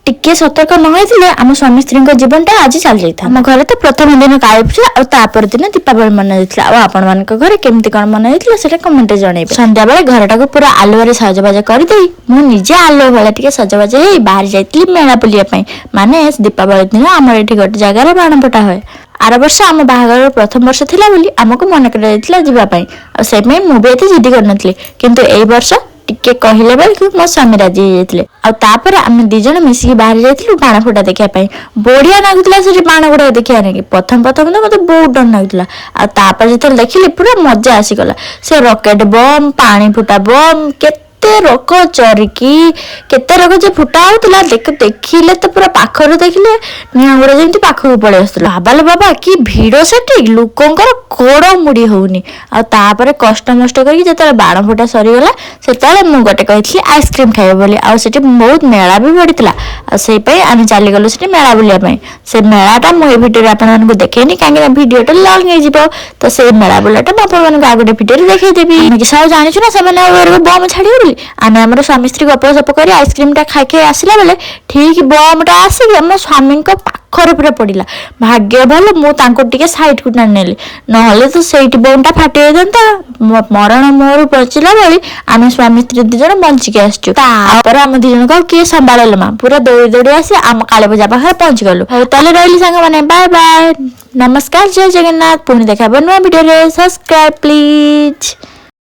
टिके सतर्क न होइथिले आम स्वामी स्त्री जीवनटा आज चली जाइथा। आम घरे तो प्रथम दिन काली पूजा और तापर दिन दीपावली मना जाइथिला। आ आपण मानक घरे केमती कोन मना जाइथिला सेटा कमेंट जणैबे। संध्या बेले घरटा को पूरा आलोरे सजबाज कर देई मु निजे आलो वाला टिके सजबाज हेई बाहर जाइथिली मेला बुलिया पई। माने दीपावली दिन हमर एठी गोटे जगह बाण फटा होय। आर वर्ष आम बाहागर प्रथम वर्ष थिला बोली आमको मन कर जाइथिला जिबा पई। आ सेमे मु बे एते जिद्दी करनथली किंतु एई वर्ष टिके कहले बेलकु मो स्वामी राजी जाइथिले। आ तापर आम दी जण मिसिकी बाहर जाइथिलु बाण फुटा देखिया पई। बढ़िया लागुतला से बाण गुडा देखिया नै प्रथम प्रथम तो मते बहुत डर लागुतला। आ तापर जते देखिले पूरा मजा आसी गला। से रॉकेट बम पानी फुटा बम केते रक चरिकी केते रक जे फुटा होतला देखिले तो पूरा पाखरु देखिले निया गुडा जेंति पाखु पळे आस्तला। बाबाले बाबा की भीड़ सेठी लोकंकर कोड़ मुड़ी होउनी। आ तापर कष्ट मष्ट करके जते बाण फुटा सरी गला सेताले मु गोटे कहिथि आइसक्रीम खाइबे बोली। आ सेठी बहुत मेला भी पड़ितला। आ सेई पई आमी चाली गलो सेठी मेला बुलिया पई। से मेलाटा मु ए भिडियो रे आपन मानको देखेनी कांगे भिडियोटा लॉन्ग हे जिवो तो से मेला बुलाटा म आपन मानको आगोटे भिडियो रे देखाइ देबी। आमे किसा जानि छु ना से माने बम छाडी बोली आमे हमर स्वामी स्त्री गप सप करी आइसक्रीम टा खाइ खाइ आसिला बेले ठीक बम टा आसी हम स्वामी को पाखर पूरा पड़िला। भाग्य भल मु तांको टिके साइड को नेली नहले तो सेठी बम टा फाटी जंता मरण मोर पचिला बेली आमे स्वामी स्त्री दी जण बंची के आछू। तापर हम दी जण को के संभाळले मा पूरा दौड़ी दौड़ी आसी हम काले पूजा पाखरे पहुंच गलु। हो ताले रहली संग माने बाय बाय नमस्कार जय जगन्नाथ। पुणी देखा बनवा वीडियो रे सब्सक्राइब प्लीज।